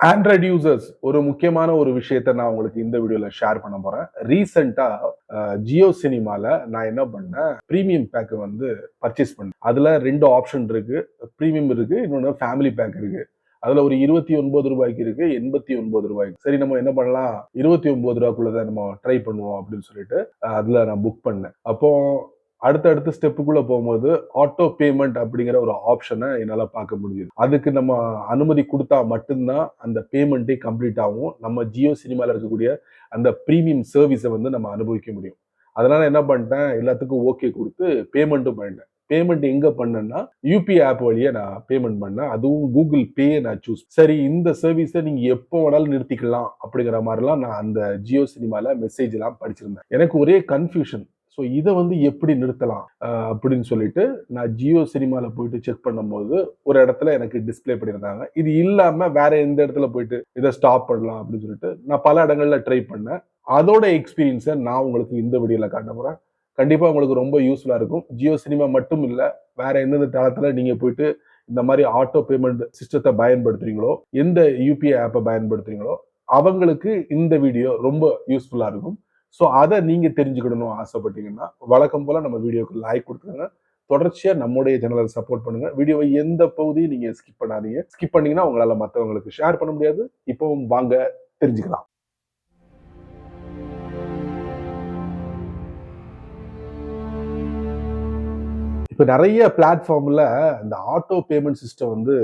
Android users ஒரு முக்கியமான ஒரு விஷயத்த நான் உங்களுக்கு இந்த வீடியோல ஷேர் பண்ண போறேன். ரீசென்ட்டா ஜியோ சினிமால நான் என்ன பண்ணேன், பிரீமியம் பேக் வந்து பர்ச்சேஸ் பண்ணேன். அதுல 2 ஆப்ஷன் இருக்கு. பிரீமியம் இருக்கு. இன்னொன்னு ஃபேமிலி பேக் இருக்கு. அதுல ஒரு ரூ. 29 இருக்கு, ரூ. 89. சரி நம்ம என்ன பண்ணலாம், ரூ. 29 தான் நம்ம ட்ரை பண்ணுவோம் அப்படின்னு சொல்லிட்டு அதுல நான் புக் பண்ணேன். அப்போ அடுத்த ஸ்டெப்புக்குள்ள போகும்போது ஆட்டோ பேமெண்ட் அப்படிங்கிற ஒரு ஆப்ஷனை என்னால பார்க்க முடியுது. அதுக்கு நம்ம அனுமதி கொடுத்தா மட்டும்தான் அந்த பேமெண்ட்டே கம்ப்ளீட் ஆகும். நம்ம ஜியோ சினிமால இருக்கக்கூடிய அந்த பிரீமியம் சர்வீஸை வந்து நம்ம அனுபவிக்க முடியும். அதனால என்ன பண்ணிட்டேன், எல்லாத்துக்கும் ஓகே கொடுத்து பேமெண்ட்டும் பண்ணிட்டேன். பேமெண்ட் எங்க பண்ணேன்னா யூபிஐ ஆப் வழியா நான் பேமெண்ட் பண்ணேன். அதுவும் கூகுள் பே நான் சூஸ். சரி இந்த சர்வீஸை நீங்க எப்போ வேணாலும் நிறுத்திக்கலாம் அப்படிங்கிற மாதிரிலாம் நான் அந்த ஜியோ சினிமால மெசேஜ் எல்லாம் படிச்சிருந்தேன். எனக்கு ஒரே கன்ஃபியூஷன். ஸோ இதை வந்து எப்படி நிறுத்தலாம் அப்படின்னு சொல்லிட்டு நான் ஜியோ சினிமால போயிட்டு செக் பண்ணும்போது ஒரு இடத்துல எனக்கு டிஸ்பிளே பண்ணியிருந்தாங்க. இது இல்லாம வேற எந்த இடத்துல போயிட்டு இதை ஸ்டாப் பண்ணலாம் அப்படின்னு சொல்லிட்டு நான் பல இடங்கள்ல ட்ரை பண்ணேன். அதோட எக்ஸ்பீரியன்ஸை நான் உங்களுக்கு இந்த வீடியோல காட்ட போறேன். கண்டிப்பா உங்களுக்கு ரொம்ப யூஸ்ஃபுல்லா இருக்கும். ஜியோ சினிமா மட்டும் இல்ல, வேற எந்தெந்த தளத்துல நீங்க போயிட்டு இந்த மாதிரி ஆட்டோ பேமெண்ட் சிஸ்டத்தை பயன்படுத்துறீங்களோ, எந்த யூபிஐ ஆப்பை பயன்படுத்துறீங்களோ அவங்களுக்கு இந்த வீடியோ ரொம்ப யூஸ்ஃபுல்லா இருக்கும். ஸோ அதை நீங்க தெரிஞ்சுக்கணும்னு ஆசைப்பட்டீங்கன்னா வழக்கம் போல நம்ம வீடியோக்கு லைக் கொடுத்துருங்க. தொடர்ச்சியா நம்முடைய சேனலை சப்போர்ட் பண்ணுங்க. வீடியோவை எந்த பகுதியும் நீங்க ஸ்கிப் பண்ணாதீங்க. ஸ்கிப் பண்ணீங்கன்னா உங்களால மற்றவங்களுக்கு ஷேர் பண்ண முடியாது. இப்பவும் வாங்க தெரிஞ்சுக்கலாம். இப்ப நிறைய பிளாட்ஃபார்ம்ல இந்த ஆட்டோ பேமெண்ட் சிஸ்டம் வந்து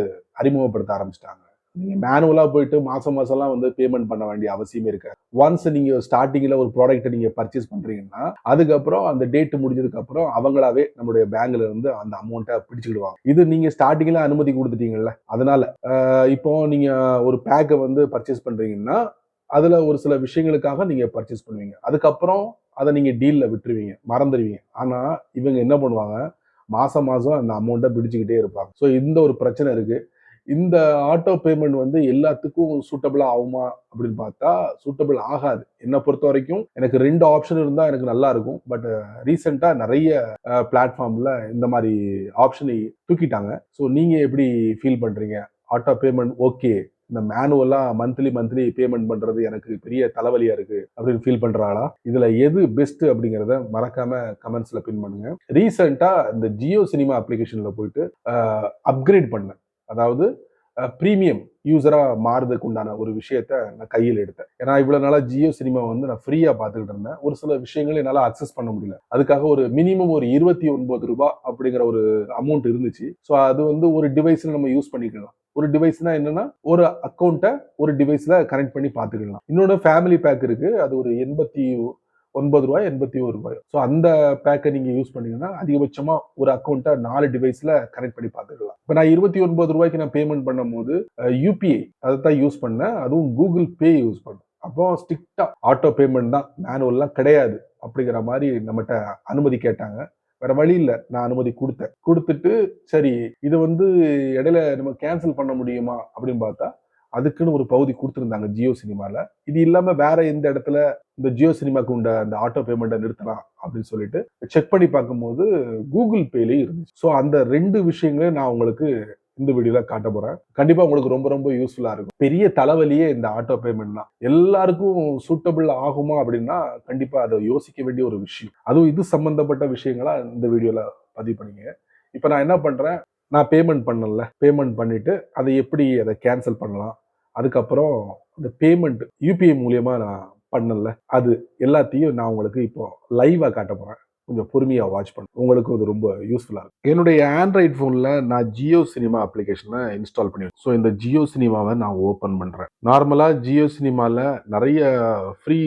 அறிமுகப்படுத்த ஆரம்பிச்சிட்டாங்க. நீங்க மேனுவலா போயிட்டு மாசம்லாம் வந்து பேமெண்ட் பண்ண வேண்டிய அவசியமே இருக்காது. ஒன்ஸ் நீங்க ஸ்டார்டிங்ல ஒரு ப்ராடக்ட்டை நீங்க பர்ச்சேஸ் பண்றீங்கன்னா, அதுக்கப்புறம் அந்த டேட் முடிஞ்சதுக்கு அப்புறம் அவங்களாவே நம்மளுடைய பேங்க்ல இருந்து அந்த அமௌண்ட்டை பிடிச்சுக்கிடுவாங்க. இது நீங்க ஸ்டார்டிங்ல அனுமதி கொடுத்துட்டீங்கல்ல, அதனால இப்போ நீங்க ஒரு பேக்கை வந்து பர்ச்சேஸ் பண்றீங்கன்னா, அதுல ஒரு சில விஷயங்களுக்காக நீங்க பர்ச்சேஸ் பண்ணுவீங்க. அதுக்கப்புறம் அதை நீங்க டீல்ல விட்டுருவீங்க, மறந்துடுவீங்க. ஆனா இவங்க என்ன பண்ணுவாங்க, மாசம் அந்த அமௌண்ட்டை பிடிச்சுக்கிட்டே இருப்பாங்க. ஸோ இந்த ஒரு பிரச்சனை இருக்கு. இந்த ஆட்டோ பேமெண்ட் வந்து எல்லாத்துக்கும் சூட்டபிளா ஆகுமா அப்படின்னு பார்த்தா சூட்டபிள் ஆகாது. என்னை பொறுத்த வரைக்கும் எனக்கு 2 ஆப்ஷன் இருந்தா எனக்கு நல்லா இருக்கும். பட் ரீசெண்டா நிறைய பிளாட்ஃபார்ம்ல இந்த மாதிரி ஆப்ஷனை தூக்கிட்டாங்க. ஸோ நீங்க எப்படி ஃபீல் பண்றீங்க? ஆட்டோ பேமெண்ட் ஓகே, இந்த மேனுவலா மந்த்லி பேமெண்ட் பண்றது எனக்கு பெரிய தலைவலியா இருக்கு அப்படின்னு ஃபீல் பண்றாங்களா? இதுல எது பெஸ்ட் அப்படிங்கறத மறக்காம கமெண்ட்ஸ்ல பின் பண்ணுங்க. ரீசெண்டா இந்த ஜியோ சினிமா அப்ளிகேஷன்ல போயிட்டு அப்கிரேட் பண்ணேன். அதாவது பிரீமியம் யூசரா மாறுறதுக்கு உண்டான ஒரு விஷயத்த நான் கையில் எடுத்தேன். ஏன்னா இவ்வளவு நாளா ஜியோ சினிமா வந்து நான் ஃப்ரீயா பார்த்துக்கிட்டு இருந்தேன். ஒரு சில விஷயங்களை என்னால அக்சஸ் பண்ண முடியல. அதுக்காக ஒரு மினிமம் ஒரு ரூ. 29 அப்படிங்கிற ஒரு அமௌண்ட் இருந்துச்சு. ஸோ அது வந்து ஒரு டிவைஸ்ல நம்ம யூஸ் பண்ணிக்கலாம். ஒரு டிவைஸ்னா என்னன்னா ஒரு அக்கௌண்ட்டை ஒரு டிவைஸ்ல கனெக்ட் பண்ணி பார்த்துக்கலாம். இன்னொன்று ஃபேமிலி பேக் இருக்கு. அது ஒரு ரூ. 81 ஸோ அந்த பேக்கை நீங்க யூஸ் பண்ணீங்கன்னா அதிகபட்சமா ஒரு அக்கௌண்ட்டை 4 டிவைஸ்ல கனெக்ட் பண்ணி பார்த்துக்கலாம். இப்போ நான் ரூ. 29 நான் பேமெண்ட் பண்ணும்போது யூபிஐ அதை தான் யூஸ் பண்ணேன். அதுவும் கூகுள் பே யூஸ் பண்ணேன். அப்போ ஸ்ட்ரிக்டா ஆட்டோ பேமெண்ட் தான், மேனுவல்லாம் கிடையாது அப்படிங்கிற மாதிரி நம்மகிட்ட அனுமதி கேட்டாங்க. வேற வழி இல்ல, நான் அனுமதி கொடுத்தேன். கொடுத்துட்டு சரி இது வந்து இடையில நம்ம கேன்சல் பண்ண முடியுமா அப்படின்னு பார்த்தா அதுக்குன்னு ஒரு பகுதி கொடுத்துருந்தாங்க ஜியோ சினிமால. இது இல்லாம வேற எந்த இடத்துல இந்த ஜியோ சினிமாக்கு உண்ட அந்த ஆட்டோ பேமெண்ட்டை நிறுத்தலாம் அப்படின்னு சொல்லிட்டு செக் பண்ணி பார்க்கும்போது கூகுள் பேலயும் இருந்துச்சு. ஸோ அந்த 2 விஷயங்களையும் நான் உங்களுக்கு இந்த வீடியோல காட்ட போறேன். கண்டிப்பா உங்களுக்கு ரொம்ப ரொம்ப யூஸ்ஃபுல்லா இருக்கும். பெரிய தலைவலியே இந்த ஆட்டோ பேமெண்ட் தான். எல்லாருக்கும் சூட்டபிள் ஆகுமா அப்படின்னா கண்டிப்பா அதை யோசிக்க வேண்டிய ஒரு விஷயம். அதுவும் இது சம்பந்தப்பட்ட விஷயங்களா இந்த வீடியோல பதிவு பண்ணீங்க. இப்ப நான் என்ன பண்றேன், நான் பேமெண்ட் பண்ணல. பேமெண்ட் பண்ணிட்டு அதை கேன்சல் பண்ணலாம். அதுக்கப்புறம் அந்த பேமெண்ட் யூபிஐ மூலியமா நான் பண்ணல. அது எல்லாத்தையும் நான் உங்களுக்கு இப்போ லைவா காட்ட போறேன். கொஞ்சம் பொறுமையா வாட்ச் பண்ணுங்க. உங்களுக்கு அது ரொம்ப யூஸ்ஃபுல்லா இருக்கும். என்னுடைய ஆண்ட்ராய்டு போன்ல நான் ஜியோ சினிமா அப்ளிகேஷனை இன்ஸ்டால் பண்ணிருக்கேன். ஸோ இந்த ஜியோ சினிமாவை நான் ஓபன் பண்றேன். நார்மலா ஜியோ சினிமால நிறைய ஃப்ரீ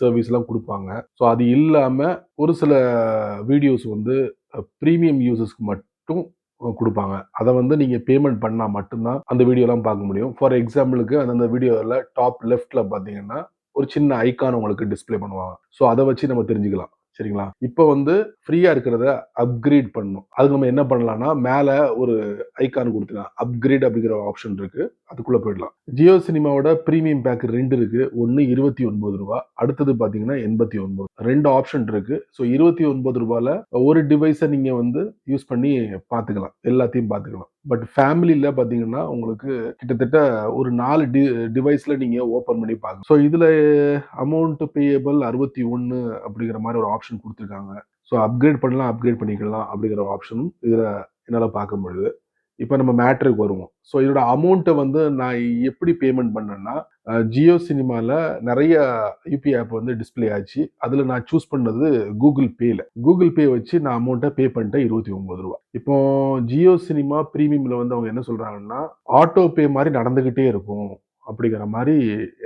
சர்வீஸ் எல்லாம் கொடுப்பாங்க. ஸோ அது இல்லாம ஒரு சில வீடியோஸ் வந்து பிரீமியம் யூசர்ஸ்க்கு மட்டும் கொடுப்பாங்க. அதை வந்து நீங்க பேமெண்ட் பண்ணா மட்டும்தான் அந்த வீடியோலாம் பார்க்க முடியும். ஃபார் எக்ஸாம்பிளுக்கு அந்த வீடியோல டாப் லெஃப்ட்ல பாத்தீங்கன்னா ஒரு சின்ன ஐகான் உங்களுக்கு டிஸ்பிளே பண்ணுவாங்க. ஸோ அதை வச்சு நம்ம தெரிஞ்சுக்கலாம். சரிங்களா? இப்போ வந்து ஃப்ரீயா இருக்கிறத அப்கிரேட் பண்ணணும். அதுக்கு நம்ம என்ன பண்ணலாம்னா மேல ஒரு ஐகான் கொடுத்துக்கலாம். அப்கிரேட் அப்படிங்கிற ஒரு ஆப்ஷன் இருக்கு. அதுக்குள்ள போயிடலாம். ஜியோ சினிமாவோட பிரீமியம் பேக் 2 இருக்கு. ஒன்னு ரூ. 29, அடுத்தது பாத்தீங்கன்னா 89. 2 ஆப்ஷன் இருக்கு. ஸோ ரூ. 29ல ஒரு டிவைஸை நீங்க வந்து யூஸ் பண்ணி பார்த்துக்கலாம். எல்லாத்தையும் பார்த்துக்கலாம். பட் ஃபேமிலியில் பார்த்தீங்கன்னா உங்களுக்கு கிட்டத்தட்ட ஒரு 4 டிவைஸில் நீங்கள் ஓப்பன் பண்ணி பார்க்கணும். ஸோ இதில் அமௌண்ட் பேயபிள் 61 அப்படிங்கிற மாதிரி ஒரு ஆப்ஷன் கொடுத்துருக்காங்க. ஸோ அப்கிரேட் பண்ணலாம், அப்கிரேட் பண்ணிக்கலாம் அப்படிங்கிற ஒரு ஆப்ஷனும் இதில் என்னால் பார்க்க முடியுது. இப்போ நம்ம மேட்ருக்கு வருவோம். ஸோ இதோட அமௌண்ட்டை வந்து நான் எப்படி பேமெண்ட் பண்ணேன்னா, ஜியோ சினிமாவில் நிறைய யூபிஐ ஆப் வந்து டிஸ்பிளே ஆச்சு. அதில் நான் சூஸ் பண்ணது கூகுள் பேல. கூகுள் பே வச்சு நான் அமௌண்ட்டை பே பண்ணிட்டேன் ₹29. இப்போ ஜியோ சினிமா பிரீமியமில் வந்து அவங்க என்ன சொல்கிறாங்கன்னா, ஆட்டோ பே மாதிரி நடந்துக்கிட்டே இருக்கும் அப்படிங்கிற மாதிரி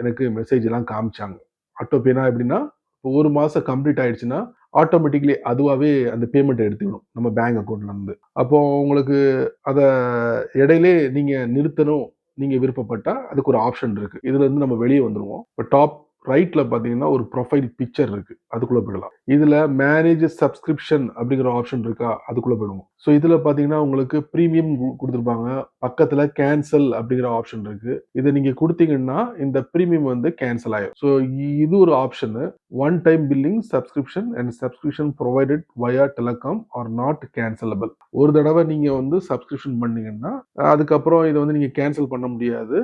எனக்கு மெசேஜ் எல்லாம் காமிச்சாங்க. ஆட்டோ பேனா எப்படின்னா, இப்போ ஒரு மாதம் கம்ப்ளீட் ஆயிடுச்சுன்னா ஆட்டோமேட்டிக்லி அதுவாகவே அந்த பேமெண்ட் எடுத்துக்கணும் நம்ம பேங்க் அக்கௌண்ட்ல இருந்து. அப்போ உங்களுக்கு அதை இடையிலே நீங்க நிறுத்தணும் நீங்க விருப்பப்பட்டா அதுக்கு ஒரு ஆப்ஷன் இருக்கு. இதுல இருந்து நம்ம வெளியே வந்துருவோம். இப்போ டாப் ரைட்ல பாத்தீங்கன்னா ஒரு ப்ரொஃபைல் பிக்சர் இருக்கு, அதுக்குள்ள போயிடலாம். இதுல மேனேஜ் சப்ஸ்கிரிப்ஷன் அப்படிங்கிற ஆப்ஷன் இருக்கா, அதுக்குள்ள போயிடுவோம். ஸோ இதுல பாத்தீங்கன்னா உங்களுக்கு ப்ரீமியம் கொடுத்துருப்பாங்க, பக்கத்துல கேன்சல் அப்படிங்கிற ஆப்ஷன் இருக்கு. இதை நீங்க கொடுத்தீங்கன்னா இந்த ப்ரீமியம் வந்து கேன்சல் ஆயிடும். ஸோ இது ஒரு option. One time billing subscription and subscription provided via telecom are not cancellable. ஒரு தடவை நீங்க வந்து சப்ஸ்கிரிப்ஷன் பண்ணீங்கன்னா அதுக்கப்புறம் இதை வந்து நீங்க கேன்சல் பண்ண முடியாது.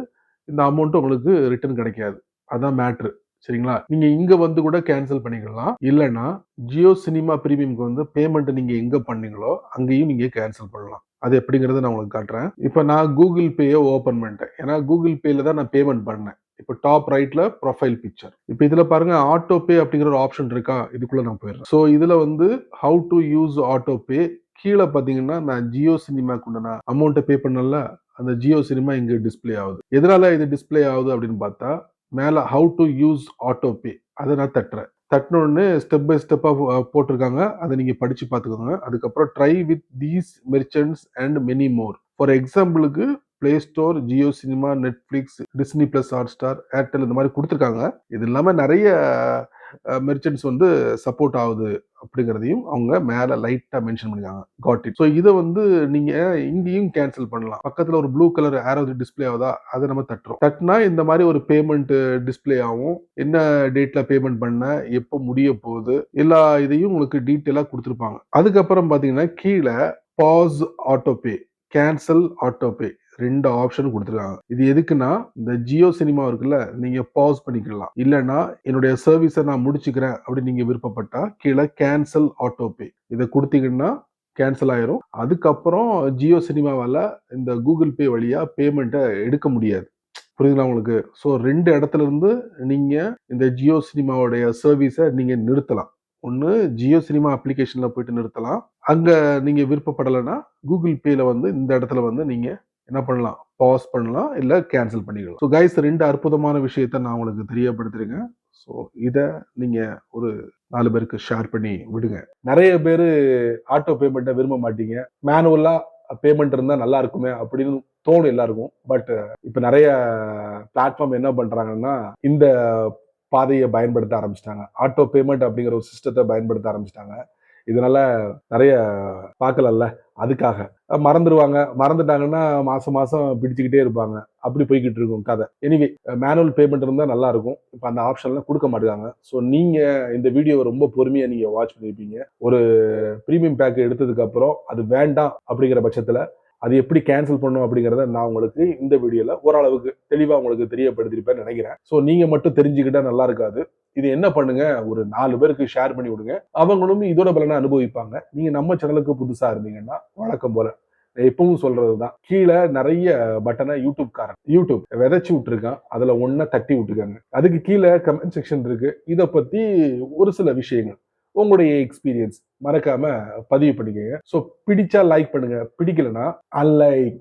இந்த அமௌண்ட் உங்களுக்கு ரிட்டர்ன் கிடைக்காது. அதான் மேட்ரு. சரிங்களா? நீங்க இங்க வந்து கூட கேன்சல் பண்ணிக்கலாம். இல்லைன்னா ஜியோ சினிமா பிரீமியம்க்கு வந்து பேமெண்ட் நீங்க எங்க பண்ணீங்களோ அங்கேயும் நீங்க கேன்சல் பண்ணலாம். அது எப்படிங்கிறத நான் உங்களுக்கு காட்டுறேன். இப்போ நான் கூகுள் பேயை ஓபன் பண்ணிட்டேன். ஏன்னா கூகுள் பேல தான் நான் பேமெண்ட் பண்ணேன். இப்போ டாப் ரைட்ல ப்ரொஃபைல் பிக்சர். இப்போ இதுல பாருங்க ஆட்டோ பே அப்படிங்கிற ஒரு ஆப்ஷன் இருக்கா, இதுக்குள்ள நான் போயிடுறேன். ஸோ இதுல வந்து how to use auto pay கீழே பாத்தீங்கன்னா நான் ஜியோ சினிமாக்கு உண்டான அமௌண்ட்டை பே பண்ணல, அந்த ஜியோ சினிமா இங்க டிஸ்பிளே ஆகுது. எதனால இது டிஸ்பிளே ஆகுது அப்படின்னு பார்த்தா, மேல how to use auto pay அதை நான் தட்டுறேன். தட்டினோடனே ஸ்டெப் பை ஸ்டெப்பா போட்டிருக்காங்க, அதை நீங்க படிச்சு பார்த்துக்கோங்க. அதுக்கப்புறம் try with these merchants and many more. For எக்ஸாம்பிளுக்கு play store, Jio cinema, Netflix, Disney plus, Hotstar, Airtel இந்த மாதிரி கொடுத்துருக்காங்க. இது இல்லாம நிறைய மெர்ச்சன்ட்ஸ் வந்து சப்போர்ட் ஆகுது அப்படிங்கிறதையும் அவங்க மேல லைட்டா மென்ஷன் பண்ணிருக்காங்க. Got it. ஸோ இதை வந்து நீங்க இங்கேயும் கேன்சல் பண்ணலாம். பக்கத்துல ஒரு ப்ளூ கலர் ஆரோ டிஸ்பிளே ஆகுதா, அதை நம்ம தட்டுறோம். தட்டினா இந்த மாதிரி ஒரு பேமெண்ட் டிஸ்பிளே ஆகும். என்ன டேட்ல பேமெண்ட் பண்ண, எப்போ முடிய போகுது, எல்லா இதையும் உங்களுக்கு டீட்டெயிலா கொடுத்துருப்பாங்க. அதுக்கப்புறம் பாத்தீங்கன்னா கீழே pause auto pay, cancel auto pay, 2 option கொடுத்துருக்காங்க. இது எதுக்குன்னா, இந்த ஜியோ சினிமா இருக்குல்ல, நீங்க பாஸ் பண்ணிக்கலாம். இல்லைன்னா என்னுடைய சர்வீஸை நான் முடிச்சுக்கிறேன் அப்படின்னு நீங்க விருப்பப்பட்டா கீழே கேன்சல் ஆட்டோ பே இதை கொடுத்தீங்கன்னா கேன்சல் ஆயிரும். அதுக்கப்புறம் ஜியோ சினிமாவால இந்த கூகுள் பே வழியா பேமெண்ட்டை எடுக்க முடியாது. புரியுதுங்களா உங்களுக்கு? ஸோ 2 இடத்துல இருந்து நீங்க இந்த ஜியோ சினிமாவுடைய சர்வீஸை நீங்க நிறுத்தலாம். ஒன்று ஜியோ சினிமா அப்ளிகேஷன்ல போயிட்டு நிறுத்தலாம். அங்க நீங்க விருப்பப்படலைன்னா கூகுள் பேல வந்து இந்த இடத்துல வந்து நீங்க என்ன பண்ணலாம், பாஸ் பண்ணலாம், இல்ல கேன்சல் பண்ணிக்கலாம். ஸோ கைஸ் 2 அற்புதமான விஷயத்த நான் உங்களுக்கு தெரியப்படுத்திருக்கேன். ஸோ இதை நீங்க ஒரு 4 பேருக்கு ஷேர் பண்ணி விடுங்க. நிறைய பேர் ஆட்டோ பேமெண்ட்டை விரும்ப மாட்டீங்க. மேனுவலா பேமெண்ட் இருந்தா நல்லா இருக்குமே அப்படின்னு தோணும் எல்லாருக்கும். பட் இப்ப நிறைய பிளாட்ஃபார்ம் என்ன பண்றாங்கன்னா இந்த பாதையை பயன்படுத்த ஆரம்பிச்சிட்டாங்க. ஆட்டோ பேமெண்ட் அப்படிங்கிற ஒரு சிஸ்டத்தை பயன்படுத்த ஆரம்பிச்சிட்டாங்க. இதனால நிறைய பார்க்கலல்ல, அதுக்காக மறந்துடுவாங்க. மறந்துட்டாங்கன்னா மாசம் மாசம் பிடிச்சுக்கிட்டே இருப்பாங்க. அப்படி போய்கிட்டு இருக்கும் கதை. எனிவே மேனுவல் பேமெண்ட் இருந்தால் நல்லா இருக்கும். இப்போ அந்த ஆப்ஷன்லாம் கொடுக்க மாட்டாங்க. ஸோ நீங்க இந்த வீடியோவை ரொம்ப பொறுமையா நீங்க வாட்ச் பண்ணிருப்பீங்க. ஒரு ப்ரீமியம் பேக் எடுத்ததுக்கு அப்புறம் அது வேண்டாம் அப்படிங்கிற பட்சத்துல அது எப்படி கேன்சல் பண்ணும் அப்படிங்கிறத நான் உங்களுக்கு இந்த வீடியோல ஓரளவுக்கு தெளிவா உங்களுக்கு தெரியப்படுத்திருப்பேன்னு நினைக்கிறேன். ஸோ நீங்க மட்டும் தெரிஞ்சுக்கிட்டா நல்லா இருக்காது. இது என்ன பண்ணுங்க, ஒரு 4 பேருக்கு ஷேர் பண்ணி விடுங்க. அவங்களும் இதோட பலனை அனுபவிப்பாங்க. நீங்க நம்ம சேனலுக்கு புதுசா இருந்தீங்கன்னா வழக்கம் போல எப்பவும் சொல்றதுதான், கீழே நிறைய பட்டனை யூடியூப் விதைச்சு விட்டுருக்கான். அதுல ஒன்ன தட்டி விட்டுருக்காங்க. அதுக்கு கீழே கமெண்ட் செக்ஷன் இருக்கு. இதை பத்தி ஒரு சில விஷயங்கள் உங்களுடைய எக்ஸ்பீரியன்ஸ் மறக்காம பதிவு பண்ணிக்கங்க. ஸோ பிடிச்சா லைக் பண்ணுங்க, பிடிக்கலன்னா அன்லைக்.